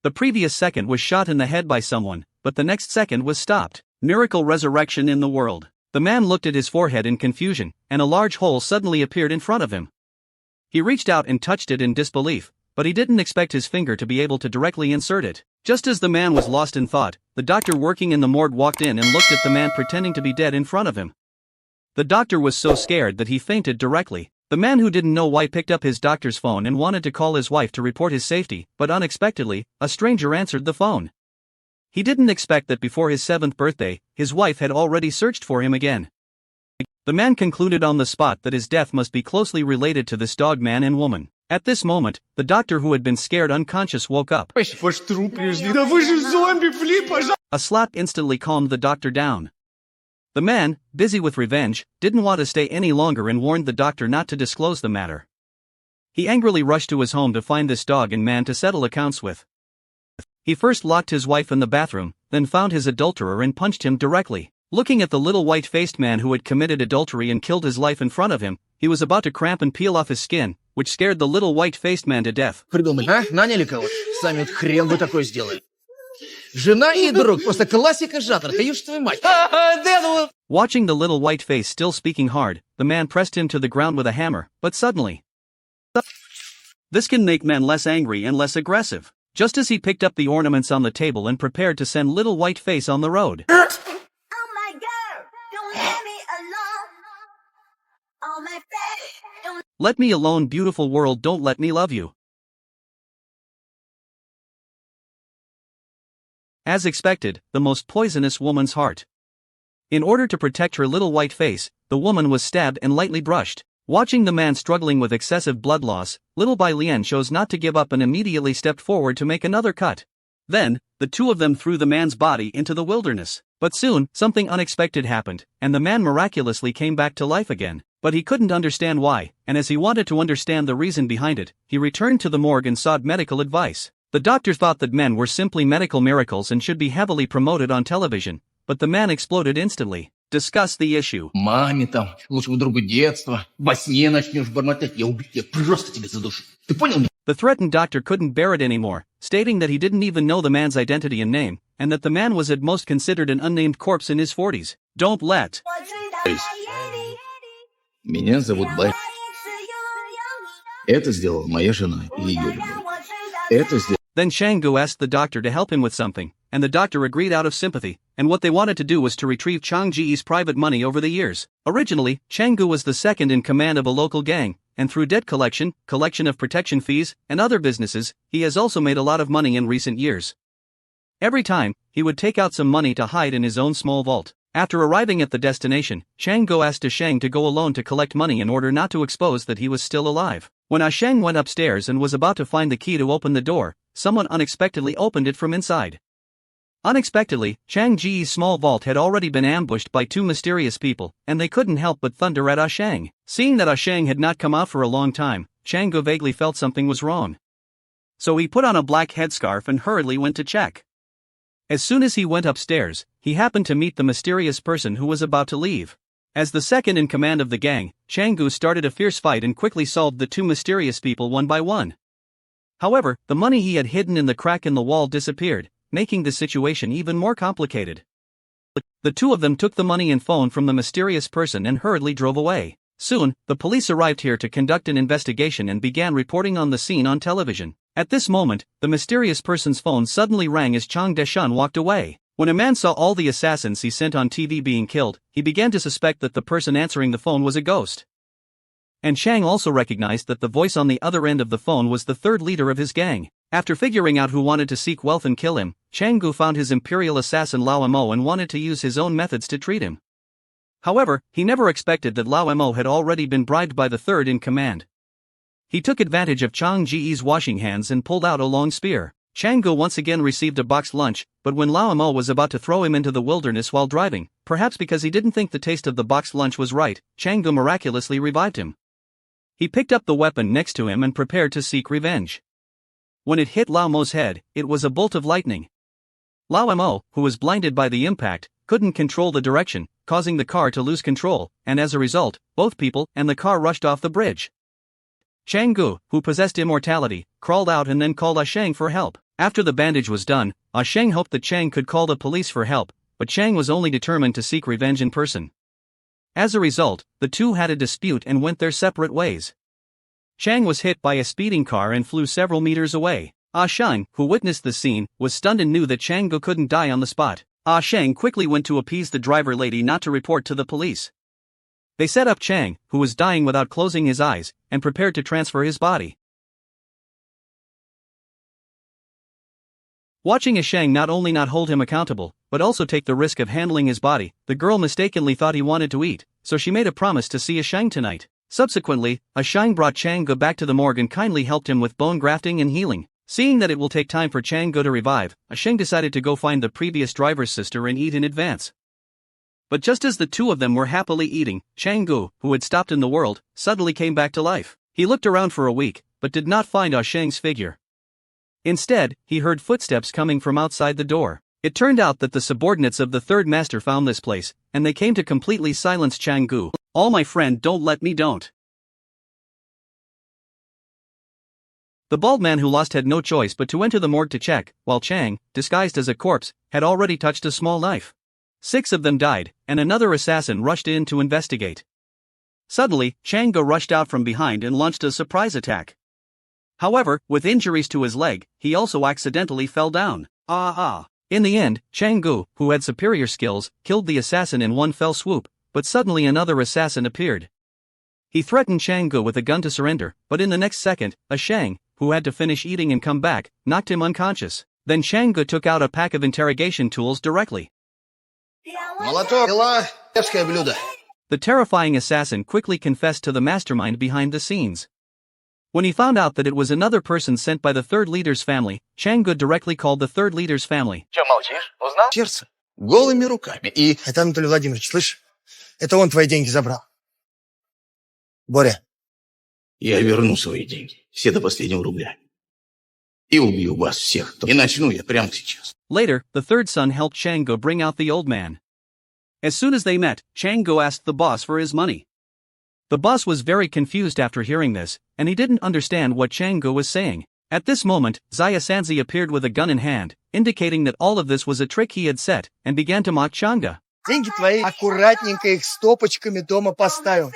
The previous second was shot in the head by someone, but the next second was stopped. Miracle resurrection in the world. The man looked at his forehead in confusion, and a large hole suddenly appeared in front of him. He reached out and touched it in disbelief, but he didn't expect his finger to be able to directly insert it. Just as the man was lost in thought, the doctor working in the morgue walked in and looked at the man pretending to be dead in front of him. The doctor was so scared that he fainted directly. The man who didn't know why picked up his doctor's phone and wanted to call his wife to report his safety, but unexpectedly, a stranger answered the phone. He didn't expect that before his 7th birthday, his wife had already searched for him again. The man concluded on the spot that his death must be closely related to this dog man and woman. At this moment, the doctor who had been scared unconscious woke up. A slap instantly calmed the doctor down. The man, busy with revenge, didn't want to stay any longer and warned the doctor not to disclose the matter. He angrily rushed to his home to find this dog and man to settle accounts with. He first locked his wife in the bathroom, then found his adulterer and punched him directly. Looking at the little white-faced man who had committed adultery and killed his wife in front of him, he was about to cramp and peel off his skin, which scared the little white-faced man to death. Наняли кого-то? Сами вот хрен вы такой сделали. Жена и друг, просто классика жанра, даешь твою мать. Watching the little white face still speaking hard, the man pressed him to the ground with a hammer, but suddenly. This can make men less angry and less aggressive. Just as he picked up the ornaments on the table and prepared to send little white face on the road. Oh my God, don't let me alone. Oh my face, don't Let me alone, beautiful world, don't let me love you. As expected, the most poisonous woman's heart. In order to protect her little white face, the woman was stabbed and lightly brushed. Watching the man struggling with excessive blood loss, little Bai Lian chose not to give up and immediately stepped forward to make another cut. Then, the two of them threw the man's body into the wilderness. But soon, something unexpected happened, and the man miraculously came back to life again. But he couldn't understand why, and as he wanted to understand the reason behind it, he returned to the morgue and sought medical advice. The doctor thought that men were simply medical miracles and should be heavily promoted on television, but the man exploded instantly. Discuss the issue. Маме там, лучшему другу детства, во сне начнешь бормотать, я убью тебя, просто тебя задушу. Ты понял меня? The threatened doctor couldn't bear it anymore, stating that he didn't even know the man's identity and name, and that the man was at most considered an unnamed corpse in his 40s. Don't let. Меня зовут Бай. Это сделала моя жена и ее любовь. Это сделала... Then Shanggu asked the doctor to help him with something, and the doctor agreed out of sympathy, and what they wanted to do was to retrieve Chang Ji's private money over the years. Originally, Shanggu was the second in command of a local gang, and through debt collection, collection of protection fees, and other businesses, he has also made a lot of money in recent years. Every time, he would take out some money to hide in his own small vault. After arriving at the destination, Shanggu asked Asheng to go alone to collect money in order not to expose that he was still alive. When Asheng went upstairs and was about to find the key to open the door, someone unexpectedly opened it from inside. Unexpectedly, Chang Ji's small vault had already been ambushed by two mysterious people, and they couldn't help but thunder at Asheng. Seeing that Asheng had not come out for a long time, Shanggu vaguely felt something was wrong. So he put on a black headscarf and hurriedly went to check. As soon as he went upstairs, he happened to meet the mysterious person who was about to leave. As the second in command of the gang, Shanggu started a fierce fight and quickly solved the two mysterious people one by one. However, the money he had hidden in the crack in the wall disappeared, making the situation even more complicated. The two of them took the money and phone from the mysterious person and hurriedly drove away. Soon, the police arrived here to conduct an investigation and began reporting on the scene on television. At this moment, the mysterious person's phone suddenly rang as Chang Deshan walked away. When a man saw all the assassins he sent on TV being killed, he began to suspect that the person answering the phone was a ghost. And Chang also recognized that the voice on the other end of the phone was the third leader of his gang. After figuring out who wanted to seek wealth and kill him, Changgu found his imperial assassin Lao Mo and wanted to use his own methods to treat him. However, he never expected that Lao Mo had already been bribed by the third in command. He took advantage of Chang Ji's washing hands and pulled out a long spear. Changgu once again received a boxed lunch, but when Lao Mo was about to throw him into the wilderness while driving, perhaps because he didn't think the taste of the boxed lunch was right, Changgu miraculously revived him. He picked up the weapon next to him and prepared to seek revenge. When it hit Lao Mo's head, it was a bolt of lightning. Lao Mo, who was blinded by the impact, couldn't control the direction, causing the car to lose control, and as a result, both people and the car rushed off the bridge. Changgu, who possessed immortality, crawled out and then called Asheng for help. After the bandage was done, Sheng hoped that Chang could call the police for help, but Chang was only determined to seek revenge in person. As a result, the two had a dispute and went their separate ways. Chang was hit by a speeding car and flew several meters away. Sheng, who witnessed the scene, was stunned and knew that Chang couldn't die on the spot. Sheng quickly went to appease the driver lady not to report to the police. They set up Chang, who was dying without closing his eyes, and prepared to transfer his body. Watching Sheng not only not hold him accountable, but also take the risk of handling his body, the girl mistakenly thought he wanted to eat, so she made a promise to see Sheng tonight. Subsequently, Sheng brought Chang back to the morgue and kindly helped him with bone grafting and healing. Seeing that it will take time for Chang to revive, Sheng decided to go find the previous driver's sister and eat in advance. But just as the two of them were happily eating, Chang, who had stopped in the world, suddenly came back to life. He looked around for a week, but did not find Sheng's figure. Instead, he heard footsteps coming from outside the door. It turned out that the subordinates of the third master found this place, and they came to completely silence Chang. All my friend, don't let me don't. The bald man who lost had no choice but to enter the morgue to check, while Chang, disguised as a corpse, had already touched a small knife. 6 of them died, and another assassin rushed in to investigate. Suddenly, Chang rushed out from behind and launched a surprise attack. However, with injuries to his leg, he also accidentally fell down. In the end, Chang, who had superior skills, killed the assassin in one fell swoop, but suddenly another assassin appeared. He threatened Chang with a gun to surrender, but in the next second, Sheng, who had to finish eating and come back, knocked him unconscious. Then Chang took out a pack of interrogation tools directly. Молоток, киевское блюдо. The terrifying assassin quickly confessed to the mastermind behind the scenes. When he found out that it was another person sent by the third leader's family, Chang directly called the third leader's family. Чё молчишь? Узнал? Сердце. Голыми руками. И... Это Анатолий Владимирович, слышь? Это он твои деньги забрал. Боря. Я верну свои деньги, все до последнего рубля. И убью вас всех. И начну я прямо сейчас. Later, the third son helped Chang bring out the old man. As soon as they met, Chang asked the boss for his money. The boss was very confused after hearing this, and he didn't understand what Chang was saying. At this moment, Zaya Sanzi appeared with a gun in hand, indicating that all of this was a trick he had set, and began to mock Changa. Деньги твои аккуратненько их стопочками дома поставил.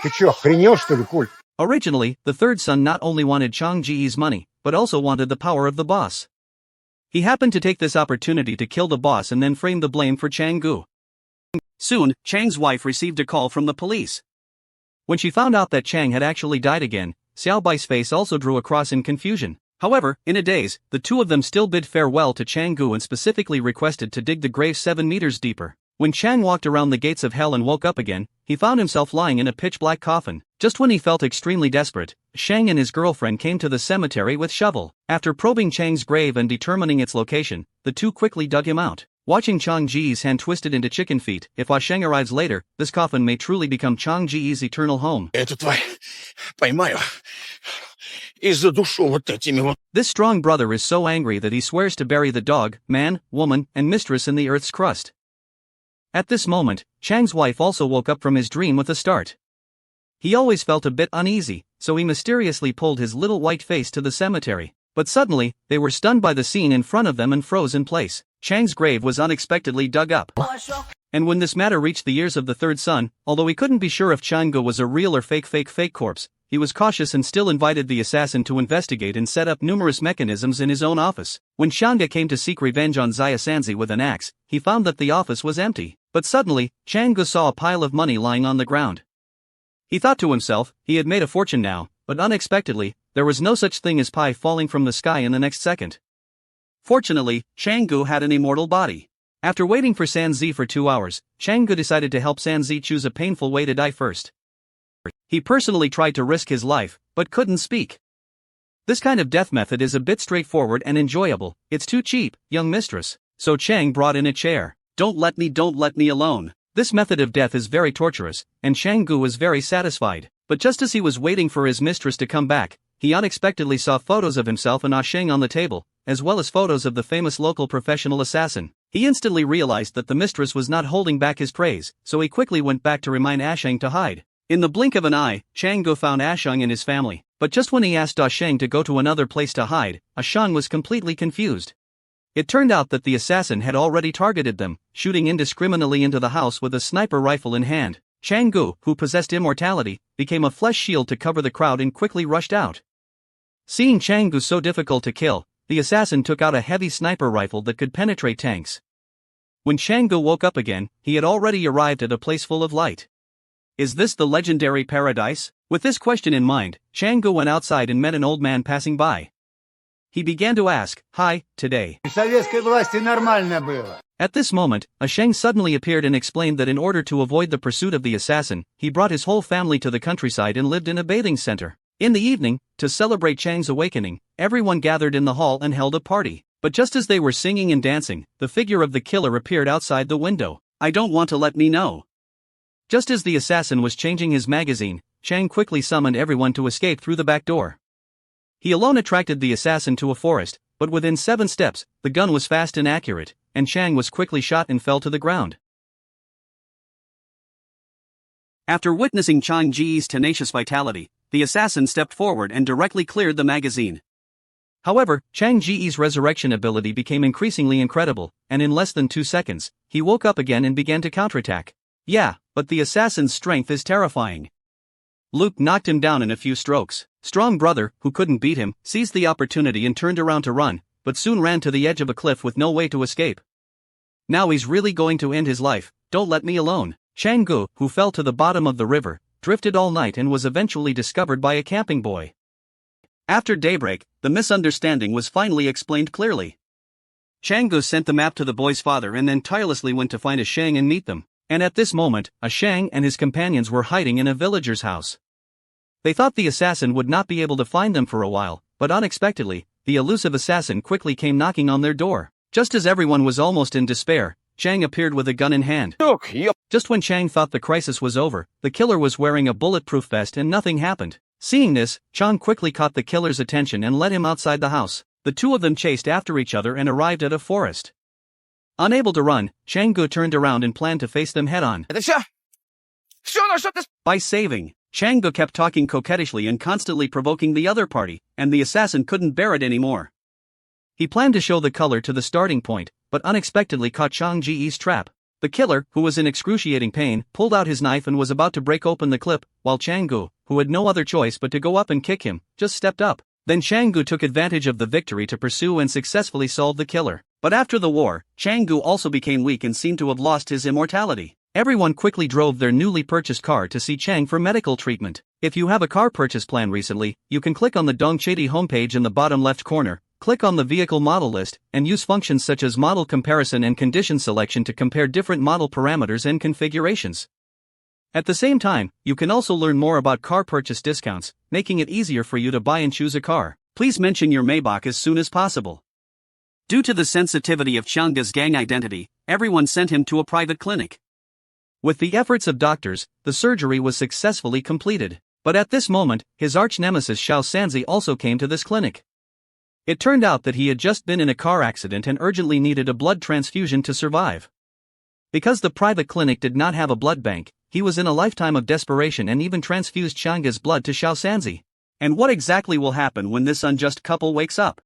Ты чё, охренел, что ли, Коль? Originally, the third son not only wanted Chang Ji's money, but also wanted the power of the boss. He happened to take this opportunity to kill the boss and then frame the blame for Chang. Soon, Chang's wife received a call from the police. When she found out that Chang had actually died again, Xiao Bai's face also drew a cross in confusion. However, in a daze, the two of them still bid farewell to Chang and specifically requested to dig the grave 7 meters deeper. When Chang walked around the gates of hell and woke up again, he found himself lying in a pitch-black coffin. Just when he felt extremely desperate, Chang and his girlfriend came to the cemetery with shovel. After probing Chang's grave and determining its location, the two quickly dug him out. Watching Chang Ji's hand twisted into chicken feet, if Sheng arrives later, this coffin may truly become Chang Ji's eternal home. Эту тварь поймаю и задушу вот этими вот. This strong brother is so angry that he swears to bury the dog, man, woman, and mistress in the earth's crust. At this moment, Chang's wife also woke up from his dream with a start. He always felt a bit uneasy, so he mysteriously pulled his little white face to the cemetery. But suddenly, they were stunned by the scene in front of them and froze in place. Chang's grave was unexpectedly dug up. And when this matter reached the ears of the third son, although he couldn't be sure if Chang was a real or fake corpse, he was cautious and still invited the assassin to investigate and set up numerous mechanisms in his own office. When Changa came to seek revenge on Zaya Sanzi with an axe, he found that the office was empty. But suddenly, Chang saw a pile of money lying on the ground. He thought to himself, he had made a fortune now, but unexpectedly, there was no such thing as pie falling from the sky in the next second. Fortunately, Chang had an immortal body. After waiting for Sanzi for 2 hours, Chang decided to help Sanzi choose a painful way to die first. He personally tried to risk his life, but couldn't speak. This kind of death method is a bit straightforward and enjoyable. It's too cheap, young mistress. So Chang brought in a chair. Don't let me alone. This method of death is very torturous, and Chang was very satisfied. But just as he was waiting for his mistress to come back, he unexpectedly saw photos of himself and Sheng on the table, as well as photos of the famous local professional assassin. He instantly realized that the mistress was not holding back his praise, so he quickly went back to remind Sheng to hide. In the blink of an eye, Chang Gu found Asheng and his family, but just when he asked Asheng to go to another place to hide, Asheng was completely confused. It turned out that the assassin had already targeted them, shooting indiscriminately into the house with a sniper rifle in hand. Chang Gu, who possessed immortality, became a flesh shield to cover the crowd and quickly rushed out. Seeing Chang Gu so difficult to kill, the assassin took out a heavy sniper rifle that could penetrate tanks. When Chang Gu woke up again, he had already arrived at a place full of light. Is this the legendary paradise? With this question in mind, Chang Gu went outside and met an old man passing by. He began to ask, "Hi, today." При советской власти нормально было. At this moment, Asheng suddenly appeared and explained that in order to avoid the pursuit of the assassin, he brought his whole family to the countryside and lived in a bathing center. In the evening, to celebrate Chang's awakening, everyone gathered in the hall and held a party. But just as they were singing and dancing, the figure of the killer appeared outside the window. "I don't want to let me know." Just as the assassin was changing his magazine, Chang quickly summoned everyone to escape through the back door. He alone attracted the assassin to a forest, but within 7 steps, the gun was fast and accurate, and Chang was quickly shot and fell to the ground. After witnessing Chang Ji's tenacious vitality, the assassin stepped forward and directly cleared the magazine. However, Chang Ji's resurrection ability became increasingly incredible, and in less than 2 seconds, he woke up again and began to counterattack. Yeah, but the assassin's strength is terrifying. Luke knocked him down in a few strokes. Strong brother, who couldn't beat him, seized the opportunity and turned around to run, but soon ran to the edge of a cliff with no way to escape. Now he's really going to end his life. Don't let me alone. Chang Gu, who fell to the bottom of the river, drifted all night and was eventually discovered by a camping boy. After daybreak, the misunderstanding was finally explained clearly. Chang Gu sent the map to the boy's father and then tirelessly went to find Asheng and meet them. And at this moment, Asheng and his companions were hiding in a villager's house. They thought the assassin would not be able to find them for a while, but unexpectedly, the elusive assassin quickly came knocking on their door. Just as everyone was almost in despair, Chang appeared with a gun in hand. Just when Chang thought the crisis was over, the killer was wearing a bulletproof vest and nothing happened. Seeing this, Chang quickly caught the killer's attention and led him outside the house. The two of them chased after each other and arrived at a forest. Unable to run, Chang Gu turned around and planned to face them head-on. By saving, Chang Gu kept talking coquettishly and constantly provoking the other party, and the assassin couldn't bear it anymore. He planned to show the color to the starting point, but unexpectedly caught Chang Ji's trap. The killer, who was in excruciating pain, pulled out his knife and was about to break open the clip, while Chang Gu, who had no other choice but to go up and kick him, just stepped up. Then Chang Gu took advantage of the victory to pursue and successfully solve the killer. But after the war, Chang Gu also became weak and seemed to have lost his immortality. Everyone quickly drove their newly purchased car to see Chang for medical treatment. If you have a car purchase plan recently, you can click on the Dongchedi homepage in the bottom left corner, click on the vehicle model list, and use functions such as model comparison and condition selection to compare different model parameters and configurations. At the same time, you can also learn more about car purchase discounts, making it easier for you to buy and choose a car. Please mention your Maybach as soon as possible. Due to the sensitivity of Chang's gang identity, everyone sent him to a private clinic. With the efforts of doctors, the surgery was successfully completed. But at this moment, his arch-nemesis Xiao Sanzi also came to this clinic. It turned out that he had just been in a car accident and urgently needed a blood transfusion to survive. Because the private clinic did not have a blood bank, he was in a lifetime of desperation and even transfused Chang's blood to Xiao Sanzi. And what exactly will happen when this unjust couple wakes up?